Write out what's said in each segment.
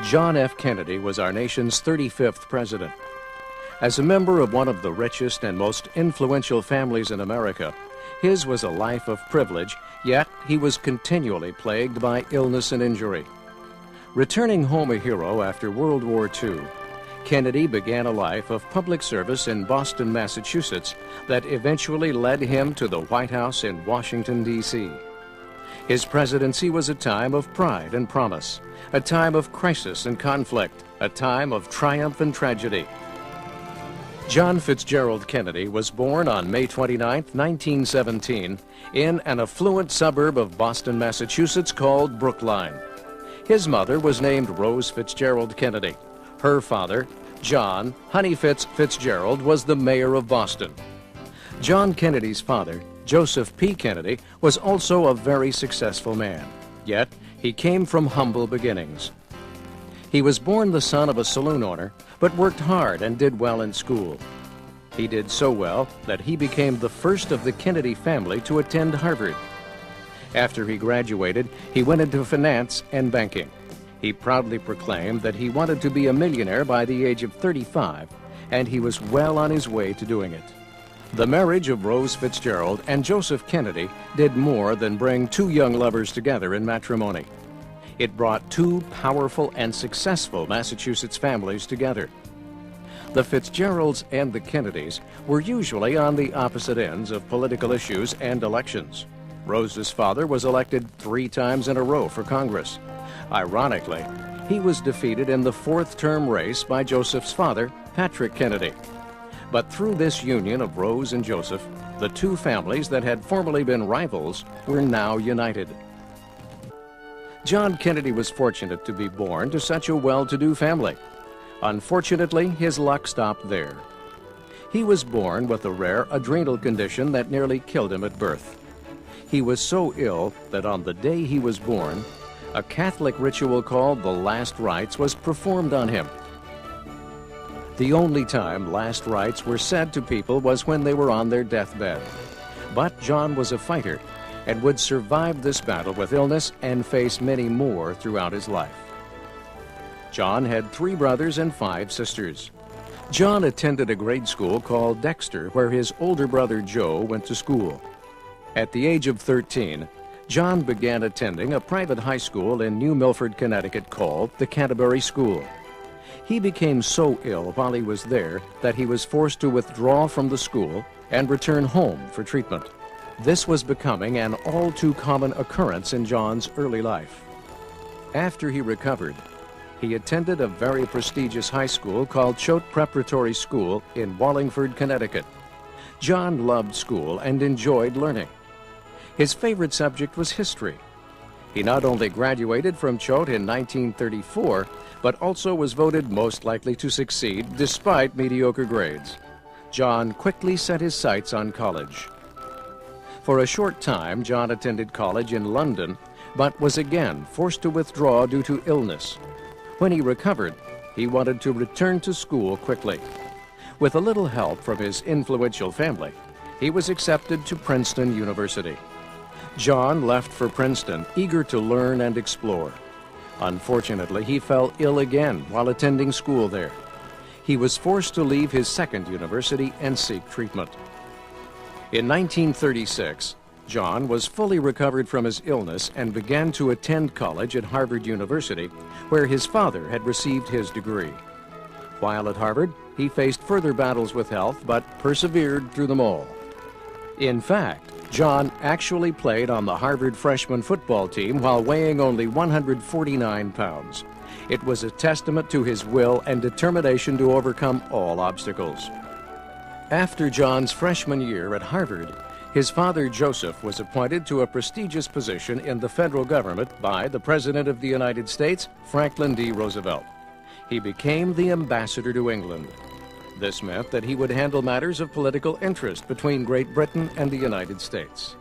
John F. Kennedy was our nation's 35th president. As a member of one of the richest and most influential families in America, his was a life of privilege, yet he was continually plagued by illness and injury. Returning home a hero after World War II, Kennedy began a life of public service in Boston, Massachusetts, that eventually led him to the White House in Washington, D.C. His presidency was a time of pride and promise, a time of crisis and conflict, a time of triumph and tragedy. John Fitzgerald Kennedy was born on May 29, 1917, in an affluent suburb of Boston, Massachusetts called Brookline. His mother was named Rose Fitzgerald Kennedy. Her father, John Honey Fitzgerald, was the mayor of Boston. John Kennedy's father, Joseph P. Kennedy, was also a very successful man, yet he came from humble beginnings. He was born the son of a saloon owner, but worked hard and did well in school. He did so well that he became the first of the Kennedy family to attend Harvard. After he graduated, he went into finance and banking. He proudly proclaimed that he wanted to be a millionaire by the age of 35, and he was well on his way to doing it. The marriage of Rose Fitzgerald and Joseph Kennedy did more than bring two young lovers together in matrimony. It brought two powerful and successful Massachusetts families together. The Fitzgeralds and the Kennedys were usually on the opposite ends of political issues and elections. Rose's father was elected 3 times in a row for Congress. Ironically, he was defeated in the 4th-term race by Joseph's father, Patrick Kennedy. But through this union of Rose and Joseph, the two families that had formerly been rivals were now united. John Kennedy was fortunate to be born to such a well-to-do family. Unfortunately, his luck stopped there. He was born with a rare adrenal condition that nearly killed him at birth. He was so ill that on the day he was born, a Catholic ritual called the last rites was performed on him. The only time last rites were said to people was when they were on their deathbed. But John was a fighter and would survive this battle with illness and face many more throughout his life. John had 3 brothers and 5 sisters. John attended a grade school called Dexter, where his older brother Joe went to school. At the age of 13, John began attending a private high school in New Milford, Connecticut called the Canterbury School. He became so ill while he was there that he was forced to withdraw from the school and return home for treatment. This was becoming an all too common occurrence in John's early life. After he recovered, he attended a very prestigious high school called Choate Preparatory School in Wallingford, Connecticut. John loved school and enjoyed learning. His favorite subject was history. He not only graduated from Choate in 1934, but also was voted most likely to succeed despite mediocre grades. John quickly set his sights on college. For a short time, John attended college in London, but was again forced to withdraw due to illness. When he recovered, he wanted to return to school quickly. With a little help from his influential family, he was accepted to Princeton University. John left for Princeton, eager to learn and explore. Unfortunately, he fell ill again while attending school there. He was forced to leave his second university and seek treatment. In 1936, John was fully recovered from his illness and began to attend college at Harvard University, where his father had received his degree. While at Harvard, he faced further battles with health, but persevered through them all. In fact, John actually played on the Harvard freshman football team while weighing only 149 pounds. It was a testament to his will and determination to overcome all obstacles. After John's freshman year at Harvard, his father Joseph was appointed to a prestigious position in the federal government by the President of the United States, Franklin D. Roosevelt. He became the ambassador to England. This meant that he would handle matters of political interest between Great Britain and the United States.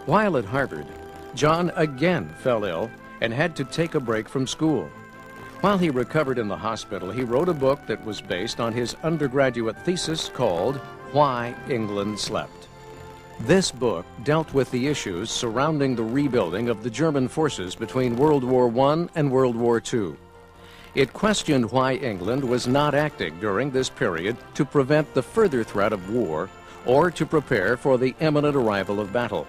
While at Harvard, John again fell ill and had to take a break from school. While he recovered in the hospital, he wrote a book that was based on his undergraduate thesis called Why England Slept. This book dealt with the issues surrounding the rebuilding of the German forces between World War I and World War II. It questioned why England was not acting during this period to prevent the further threat of war or to prepare for the imminent arrival of battle.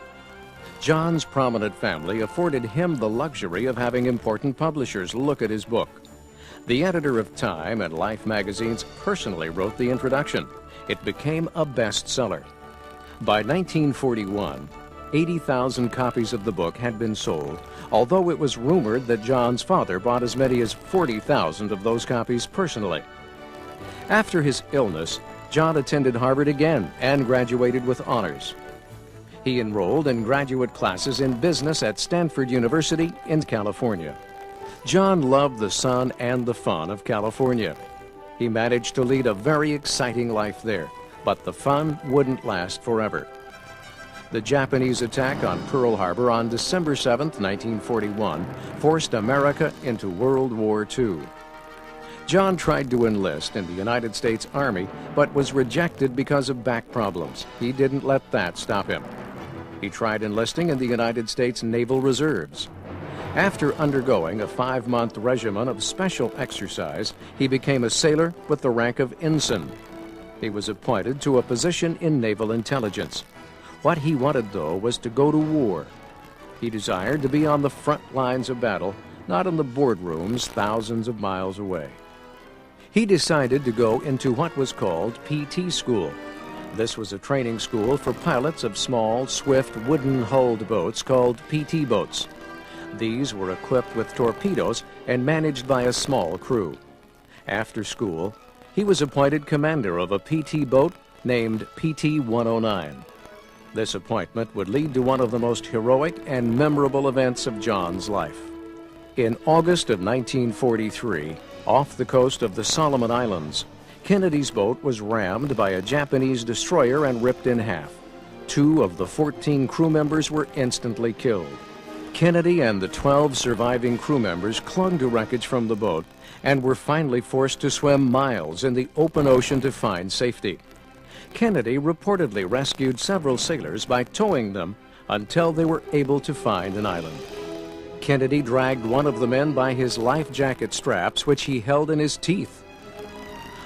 John's prominent family afforded him the luxury of having important publishers look at his book. The editor of Time and Life magazines personally wrote the introduction. It became a bestseller. By 1941, 80,000 copies of the book had been sold, although it was rumored that John's father bought as many as 40,000 of those copies personally. After his illness, John attended Harvard again and graduated with honors. He enrolled in graduate classes in business at Stanford University in California. John loved the sun and the fun of California. He managed to lead a very exciting life there, but the fun wouldn't last forever. The Japanese attack on Pearl Harbor on December 7, 1941, forced America into World War II. John tried to enlist in the United States Army, but was rejected because of back problems. He didn't let that stop him. He tried enlisting in the United States Naval Reserves. After undergoing a 5-month regimen of special exercise, he became a sailor with the rank of ensign. He was appointed to a position in naval intelligence. What he wanted, though, was to go to war. He desired to be on the front lines of battle, not in the boardrooms thousands of miles away. He decided to go into what was called PT school. This was a training school for pilots of small, swift, wooden-hulled boats called PT boats. These were equipped with torpedoes and managed by a small crew. After school, he was appointed commander of a PT boat named PT-109. This appointment would lead to one of the most heroic and memorable events of John's life. In August of 1943, off the coast of the Solomon Islands, Kennedy's boat was rammed by a Japanese destroyer and ripped in half. 2 of the 14 crew members were instantly killed. Kennedy and the 12 surviving crew members clung to wreckage from the boat and were finally forced to swim miles in the open ocean to find safety. Kennedy reportedly rescued several sailors by towing them until they were able to find an island. Kennedy dragged one of the men by his life jacket straps, which he held in his teeth.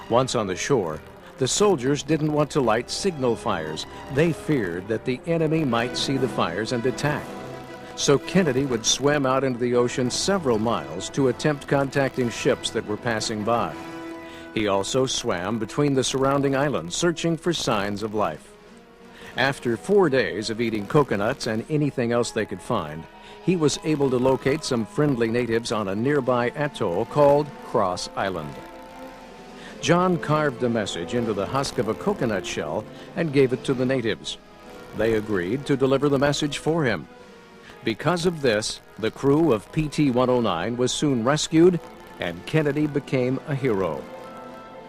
Once on the shore, the soldiers didn't want to light signal fires. They feared that the enemy might see the fires and attack. So Kennedy would swim out into the ocean several miles to attempt contacting ships that were passing by. He also swam between the surrounding islands, searching for signs of life. After 4 days of eating coconuts and anything else they could find, he was able to locate some friendly natives on a nearby atoll called Cross Island. John carved a message into the husk of a coconut shell and gave it to the natives. They agreed to deliver the message for him. Because of this, the crew of PT-109 was soon rescued, and Kennedy became a hero.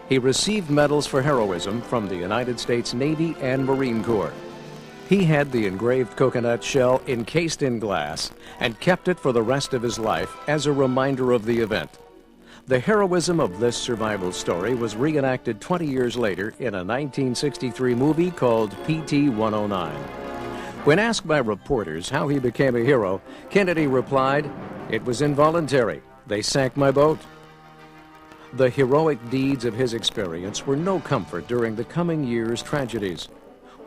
He received medals for heroism from the United States Navy and Marine Corps. He had the engraved coconut shell encased in glass and kept it for the rest of his life as a reminder of the event. The heroism of this survival story was reenacted 20 years later in a 1963 movie called PT-109. When asked by reporters how he became a hero, Kennedy replied, "It was involuntary. They sank my boat." The heroic deeds of his experience were no comfort during the coming years' tragedies.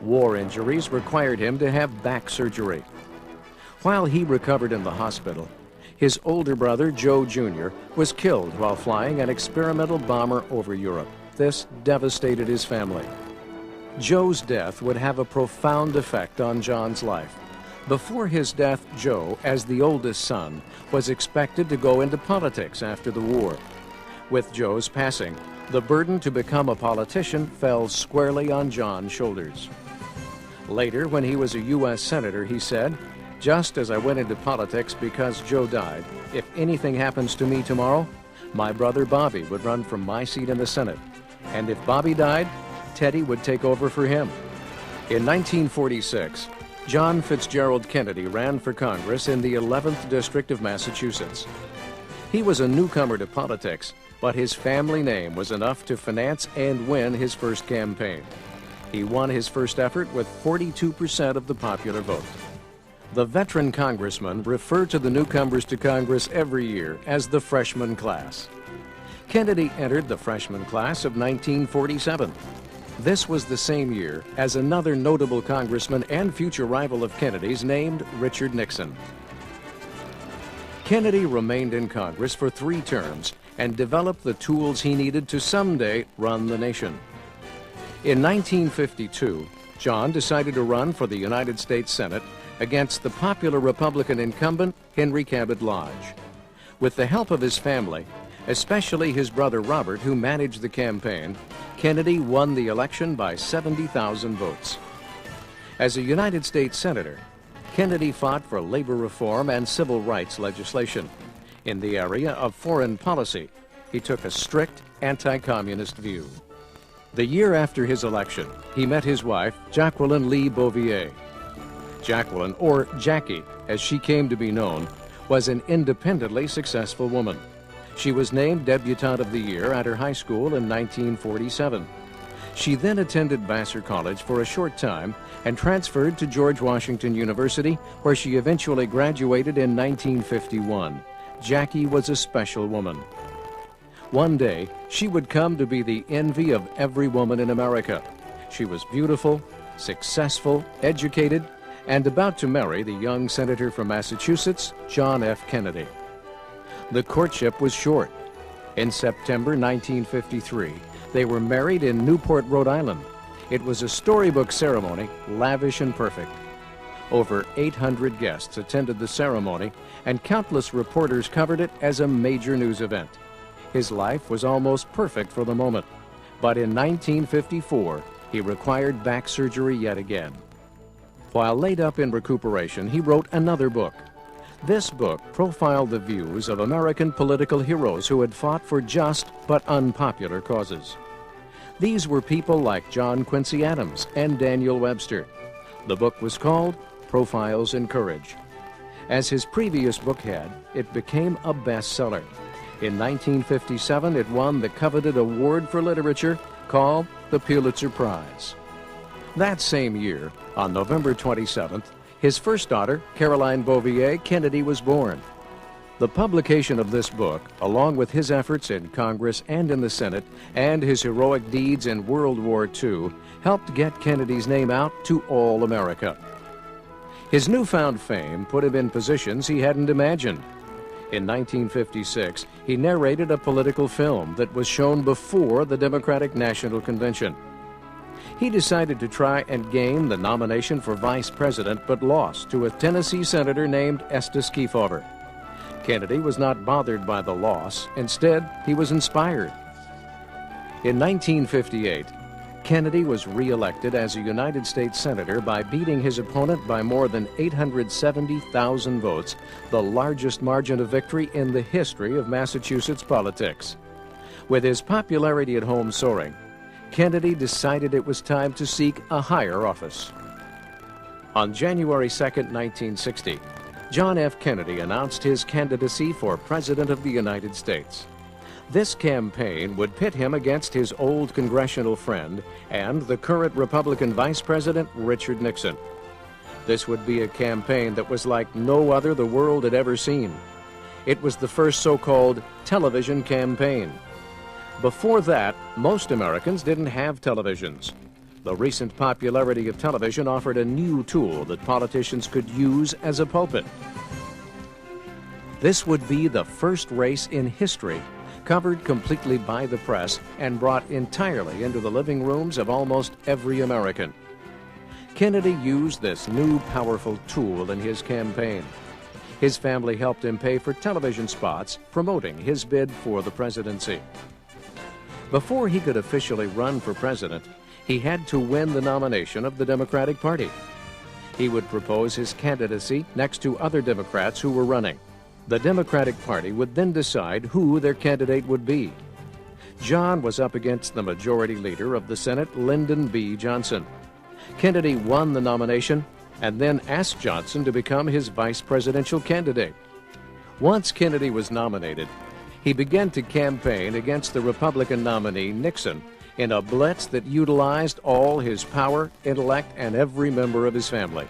War injuries required him to have back surgery. While he recovered in the hospital, his older brother, Joe Jr., was killed while flying an experimental bomber over Europe. This devastated his family. Joe's death would have a profound effect on John's life. Before his death, Joe, as the oldest son, was expected to go into politics after the war. With Joe's passing, the burden to become a politician fell squarely on John's shoulders. Later, when he was a U.S. Senator, he said, "Just as I went into politics because Joe died, if anything happens to me tomorrow, my brother Bobby would run from my seat in the Senate. And if Bobby died, Teddy would take over for him." In 1946, John Fitzgerald Kennedy ran for Congress in the 11th District of Massachusetts. He was a newcomer to politics, but his family name was enough to finance and win his first campaign. He won his first effort with 42% of the popular vote. The veteran congressmen refer to the newcomers to Congress every year as the freshman class. Kennedy entered the freshman class of 1947. This was the same year as another notable congressman and future rival of Kennedy's named Richard Nixon. Kennedy remained in Congress for 3 terms and developed the tools he needed to someday run the nation. In 1952, John decided to run for the United States Senate against the popular Republican incumbent Henry Cabot Lodge. With the help of his family, especially his brother Robert, who managed the campaign, Kennedy won the election by 70,000 votes. As a United States Senator, Kennedy fought for labor reform and civil rights legislation. In the area of foreign policy, he took a strict anti-communist view. The year after his election, he met his wife, Jacqueline Lee Bouvier. Jacqueline, or Jackie, as she came to be known, was an independently successful woman. She was named Debutante of the Year at her high school in 1947. She then attended Vassar College for a short time and transferred to George Washington University, where she eventually graduated in 1951. Jackie was a special woman. One day, she would come to be the envy of every woman in America. She was beautiful, successful, educated, and about to marry the young senator from Massachusetts, John F. Kennedy. The courtship was short. In September 1953, they were married in Newport, Rhode Island. It was a storybook ceremony, lavish and perfect. Over 800 guests attended the ceremony, and countless reporters covered it as a major news event. His life was almost perfect for the moment, but in 1954, he required back surgery yet again. While laid up in recuperation, he wrote another book. This book profiled the views of American political heroes who had fought for just but unpopular causes. These were people like John Quincy Adams and Daniel Webster. The book was called Profiles in Courage. As his previous book had, it became a bestseller. In 1957, it won the coveted award for literature called the Pulitzer Prize. That same year, on November 27th, his first daughter, Caroline Bouvier Kennedy, was born. The publication of this book, along with his efforts in Congress and in the Senate, and his heroic deeds in World War II, helped get Kennedy's name out to all America. His newfound fame put him in positions he hadn't imagined. In 1956, he narrated a political film that was shown before the Democratic National Convention. He decided to try and gain the nomination for vice president, but lost to a Tennessee senator named Estes Kefauver. Kennedy was not bothered by the loss. Instead, he was inspired. In 1958, Kennedy was re-elected as a United States Senator by beating his opponent by more than 870,000 votes, the largest margin of victory in the history of Massachusetts politics. With his popularity at home soaring, Kennedy decided it was time to seek a higher office. On January 2, 1960, John F. Kennedy announced his candidacy for President of the United States. This campaign would pit him against his old congressional friend and the current Republican Vice President, Richard Nixon. This would be a campaign that was like no other the world had ever seen. It was the first so-called television campaign. Before that, most Americans didn't have televisions. The recent popularity of television offered a new tool that politicians could use as a pulpit. This would be the first race in history covered completely by the press and brought entirely into the living rooms of almost every American. Kennedy used this new powerful tool in his campaign. His family helped him pay for television spots promoting his bid for the presidency. Before he could officially run for president, he had to win the nomination of the Democratic Party. He would propose his candidacy next to other Democrats who were running. The Democratic Party would then decide who their candidate would be. John was up against the majority leader of the Senate, Lyndon B. Johnson. Kennedy won the nomination and then asked Johnson to become his vice presidential candidate. Once Kennedy was nominated, he began to campaign against the Republican nominee, Nixon, in a blitz that utilized all his power, intellect, and every member of his family.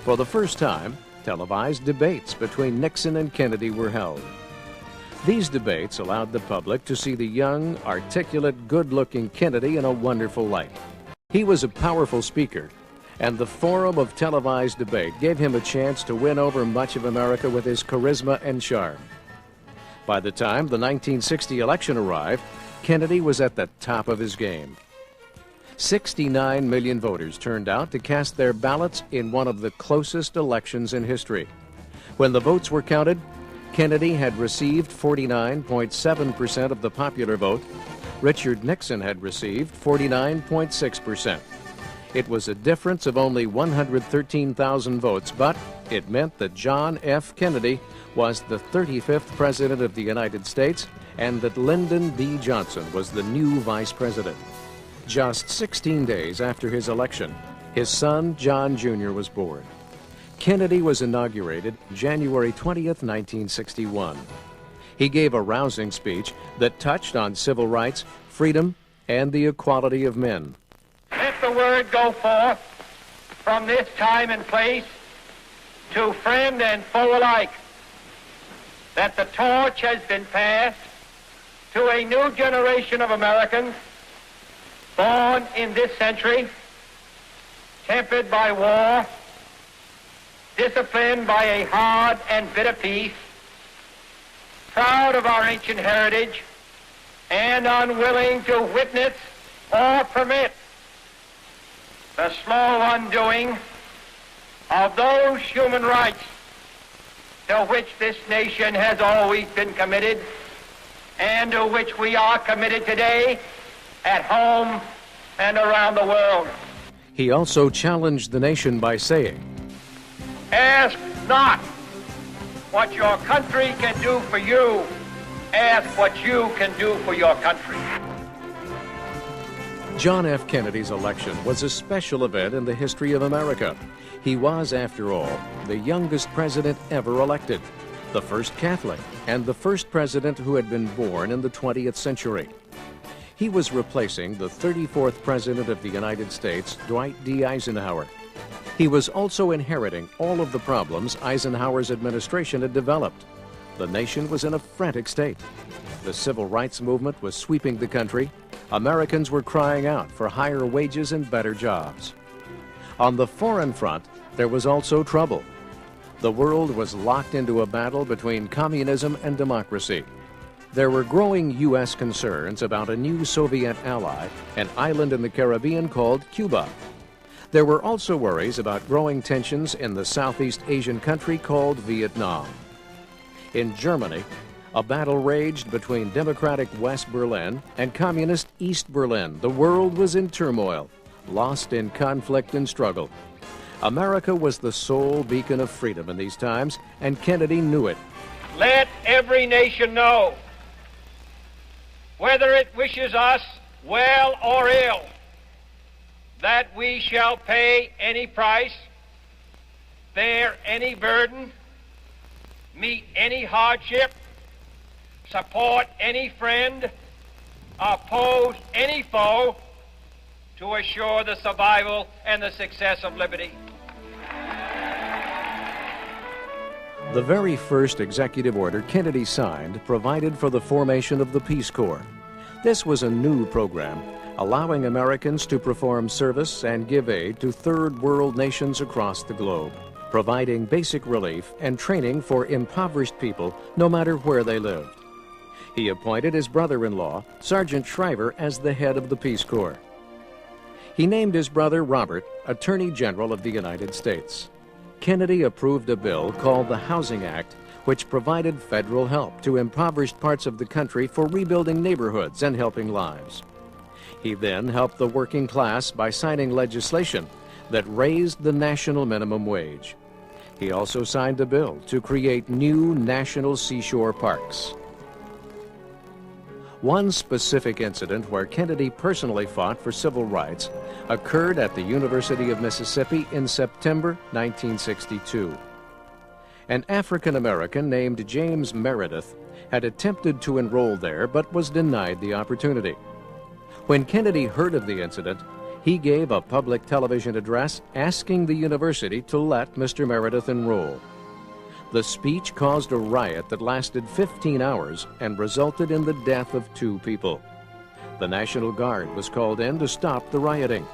For the first time, televised debates between Nixon and Kennedy were held. These debates allowed the public to see the young, articulate, good-looking Kennedy in a wonderful light. He was a powerful speaker, and the forum of televised debate gave him a chance to win over much of America with his charisma and charm. By the time the 1960 election arrived, Kennedy was at the top of his game. 69 million voters turned out to cast their ballots in one of the closest elections in history. When the votes were counted, Kennedy had received 49.7% of the popular vote. Richard Nixon had received 49.6%. It was a difference of only 113,000 votes, but it meant that John F. Kennedy was the 35th President of the United States and that Lyndon B. Johnson was the new Vice President. Just 16 days after his election, his son, John Jr., was born. Kennedy was inaugurated January 20th, 1961. He gave a rousing speech that touched on civil rights, freedom, and the equality of men. Let the word go forth from this time and place to friend and foe alike that the torch has been passed to a new generation of Americans born in this century, tempered by war, disciplined by a hard and bitter peace, proud of our ancient heritage, and unwilling to witness or permit the slow undoing of those human rights to which this nation has always been committed and to which we are committed today at home and around the world. He also challenged the nation by saying, "Ask not what your country can do for you. Ask what you can do for your country." John F. Kennedy's election was a special event in the history of America. He was, after all, the youngest president ever elected, the first Catholic, and the first president who had been born in the 20th century. He was replacing the 34th President of the United States, Dwight D. Eisenhower. He was also inheriting all of the problems Eisenhower's administration had developed. The nation was in a frantic state. The civil rights movement was sweeping the country. Americans were crying out for higher wages and better jobs. On the foreign front, there was also trouble. The world was locked into a battle between communism and democracy. There were growing U.S. concerns about a new Soviet ally, an island in the Caribbean called Cuba. There were also worries about growing tensions in the Southeast Asian country called Vietnam. In Germany, a battle raged between democratic West Berlin and communist East Berlin. The world was in turmoil, lost in conflict and struggle. America was the sole beacon of freedom in these times, and Kennedy knew it. Let every nation know, whether it wishes us well or ill, that we shall pay any price, bear any burden, meet any hardship, support any friend, oppose any foe, to assure the survival and the success of liberty. The very first executive order Kennedy signed provided for the formation of the Peace Corps. This was a new program allowing Americans to perform service and give aid to third world nations across the globe, providing basic relief and training for impoverished people no matter where they lived. He appointed his brother-in-law, Sergeant Shriver, as the head of the Peace Corps. He named his brother Robert Attorney General of the United States. Kennedy approved a bill called the Housing Act, which provided federal help to impoverished parts of the country for rebuilding neighborhoods and helping lives. He then helped the working class by signing legislation that raised the national minimum wage. He also signed a bill to create new national seashore parks. One specific incident where Kennedy personally fought for civil rights occurred at the University of Mississippi in September 1962. An African American named James Meredith had attempted to enroll there but was denied the opportunity. When Kennedy heard of the incident, he gave a public television address asking the university to let Mr. Meredith enroll. The speech caused a riot that lasted 15 hours and resulted in the death of 2 people. The National Guard was called in to stop the rioting.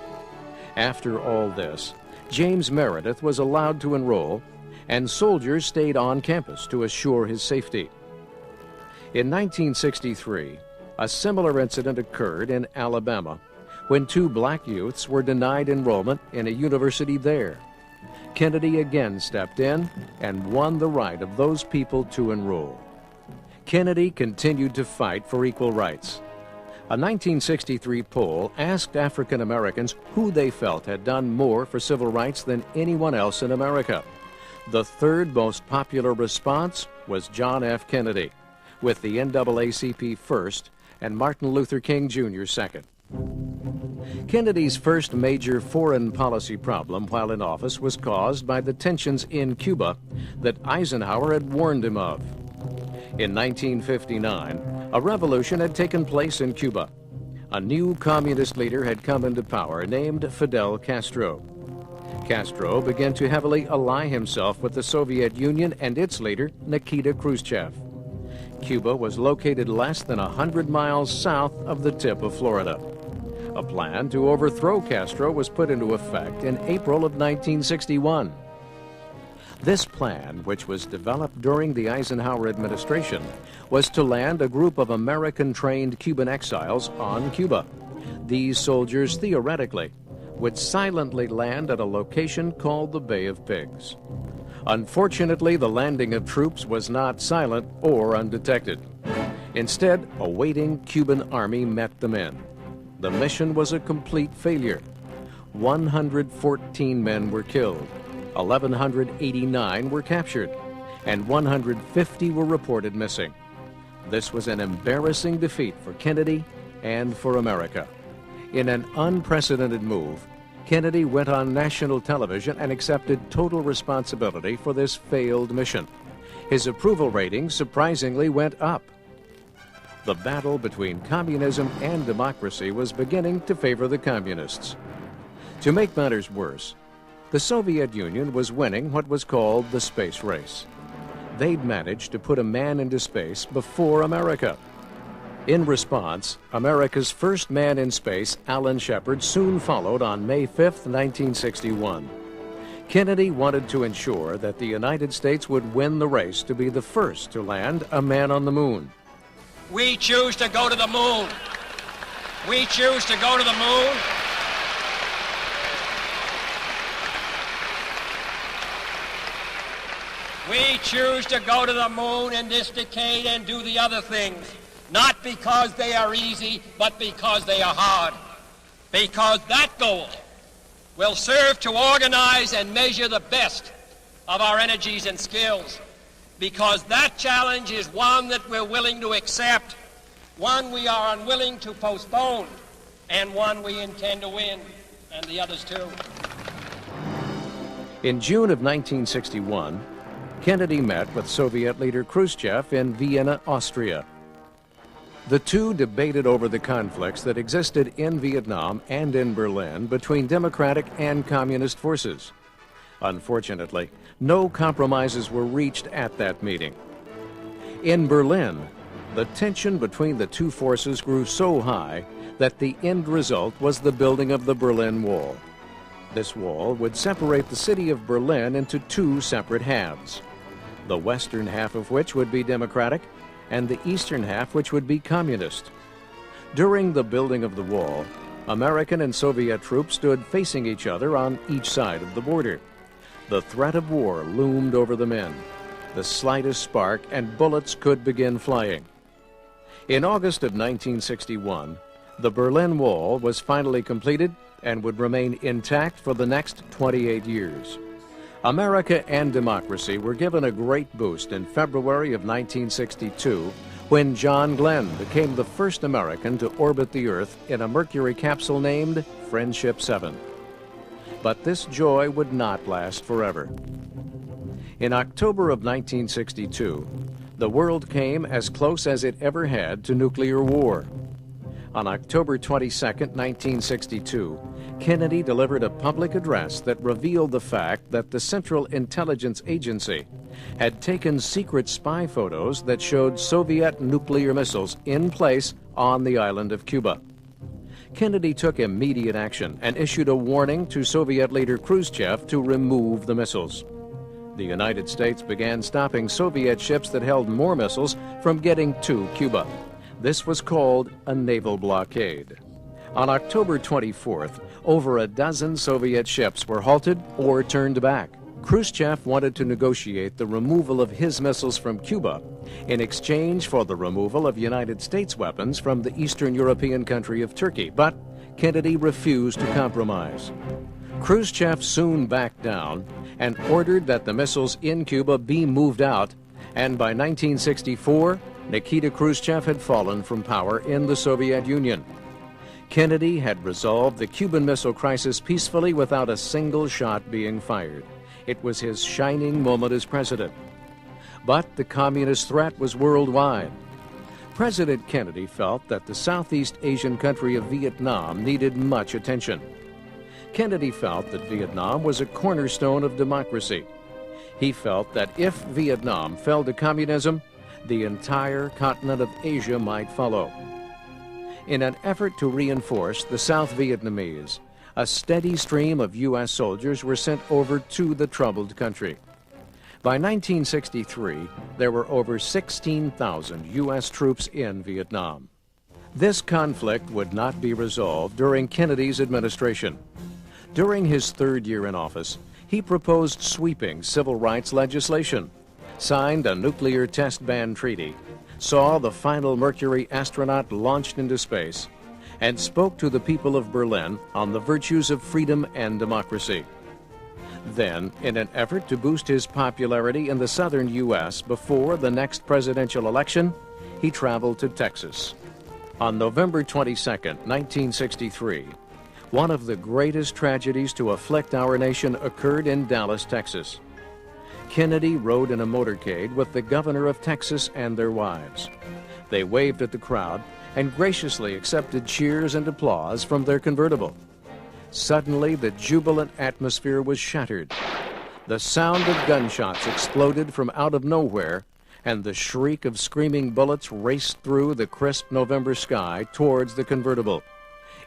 After all this, James Meredith was allowed to enroll, and soldiers stayed on campus to assure his safety. In 1963, a similar incident occurred in Alabama when 2 black youths were denied enrollment in a university there. Kennedy again stepped in and won the right of those people to enroll. Kennedy continued to fight for equal rights. A 1963 poll asked African Americans who they felt had done more for civil rights than anyone else in America. The 3rd most popular response was John F. Kennedy, with the NAACP first and Martin Luther King Jr. second. Kennedy's first major foreign policy problem while in office was caused by the tensions in Cuba that Eisenhower had warned him of. In 1959, a revolution had taken place in Cuba. A new communist leader had come into power named Fidel Castro. Castro began to heavily ally himself with the Soviet Union and its leader, Nikita Khrushchev. Cuba was located less than 100 miles south of the tip of Florida. A plan to overthrow Castro was put into effect in April of 1961. This plan, which was developed during the Eisenhower administration, was to land a group of American-trained Cuban exiles on Cuba. These soldiers, theoretically, would silently land at a location called the Bay of Pigs. Unfortunately, the landing of troops was not silent or undetected. Instead, a waiting Cuban army met them in. The mission was a complete failure. 114 men were killed, 1,189 were captured, and 150 were reported missing. This was an embarrassing defeat for Kennedy and for America. In an unprecedented move, Kennedy went on national television and accepted total responsibility for this failed mission. His approval rating surprisingly went up. The battle between communism and democracy was beginning to favor the communists. To make matters worse, the Soviet Union was winning what was called the space race. They'd managed to put a man into space before America. In response, America's first man in space, Alan Shepard, soon followed on May 5, 1961. Kennedy wanted to ensure that the United States would win the race to be the first to land a man on the moon. We choose to go to the moon. We choose to go to the moon. We choose to go to the moon in this decade and do the other things, not because they are easy, but because they are hard. Because that goal will serve to organize and measure the best of our energies and skills. Because that challenge is one that we're willing to accept, one we are unwilling to postpone, and one we intend to win, and the others too. In June of 1961, Kennedy met with Soviet leader Khrushchev in Vienna, Austria. The two debated over the conflicts that existed in Vietnam and in Berlin between democratic and communist forces. Unfortunately, no compromises were reached at that meeting. In Berlin, the tension between the two forces grew so high that the end result was the building of the Berlin Wall. This wall would separate the city of Berlin into two separate halves, the western half of which would be democratic and the eastern half which would be communist. During the building of the wall, American and Soviet troops stood facing each other on each side of the border. The threat of war loomed over the men. The slightest spark and bullets could begin flying. In August of 1961, the Berlin Wall was finally completed and would remain intact for the next 28 years. America and democracy were given a great boost in February of 1962 when John Glenn became the first American to orbit the Earth in a Mercury capsule named Friendship 7. But this joy would not last forever. In October of 1962, the world came as close as it ever had to nuclear war. On October 22, 1962, Kennedy delivered a public address that revealed the fact that the Central Intelligence Agency had taken secret spy photos that showed Soviet nuclear missiles in place on the island of Cuba. Kennedy took immediate action and issued a warning to Soviet leader Khrushchev to remove the missiles. The United States began stopping Soviet ships that held more missiles from getting to Cuba. This was called a naval blockade. On October 24th, over a dozen Soviet ships were halted or turned back. Khrushchev wanted to negotiate the removal of his missiles from Cuba in exchange for the removal of United States weapons from the Eastern European country of Turkey, but Kennedy refused to compromise. Khrushchev soon backed down and ordered that the missiles in Cuba be moved out, and by 1964, Nikita Khrushchev had fallen from power in the Soviet Union. Kennedy had resolved the Cuban Missile Crisis peacefully without a single shot being fired. It was his shining moment as president. But the communist threat was worldwide. President Kennedy felt that the Southeast Asian country of Vietnam needed much attention. Kennedy felt that Vietnam was a cornerstone of democracy. He felt that if Vietnam fell to communism, the entire continent of Asia might follow. In an effort to reinforce the South Vietnamese, a steady stream of U.S. soldiers were sent over to the troubled country. By 1963, there were over 16,000 U.S. troops in Vietnam. This conflict would not be resolved during Kennedy's administration. During his third year in office, he proposed sweeping civil rights legislation, signed a nuclear test ban treaty, saw the final Mercury astronaut launched into space, and spoke to the people of Berlin on the virtues of freedom and democracy. Then, in an effort to boost his popularity in the southern U.S. before the next presidential election, he traveled to Texas. On November 22, 1963, one of the greatest tragedies to afflict our nation occurred in Dallas, Texas. Kennedy rode in a motorcade with the governor of Texas and their wives. They waved at the crowd and graciously accepted cheers and applause from their convertible. Suddenly, the jubilant atmosphere was shattered. The sound of gunshots exploded from out of nowhere, and the shriek of screaming bullets raced through the crisp November sky towards the convertible.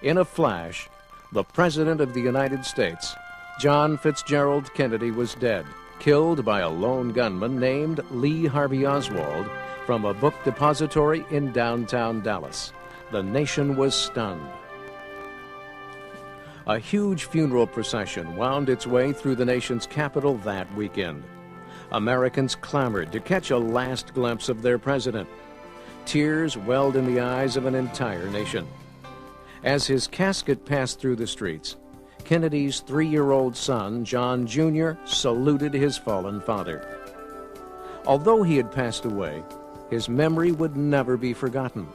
In a flash, the President of the United States, John Fitzgerald Kennedy, was dead, killed by a lone gunman named Lee Harvey Oswald from a book depository in downtown Dallas. The nation was stunned. A huge funeral procession wound its way through the nation's capital that weekend. Americans clamored to catch a last glimpse of their president. Tears welled in the eyes of an entire nation. As his casket passed through the streets, Kennedy's 3-year-old son, John Jr., saluted his fallen father. Although he had passed away, his memory would never be forgotten.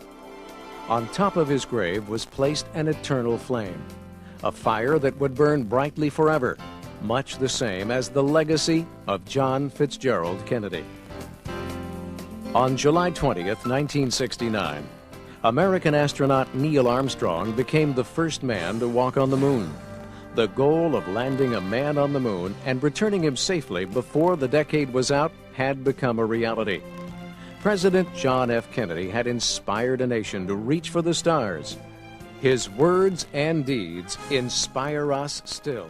On top of his grave was placed an eternal flame, a fire that would burn brightly forever, much the same as the legacy of John Fitzgerald Kennedy. On July 20th, 1969, American astronaut Neil Armstrong became the first man to walk on the moon. The goal of landing a man on the moon and returning him safely before the decade was out had become a reality. President John F. Kennedy had inspired a nation to reach for the stars. His words and deeds inspire us still.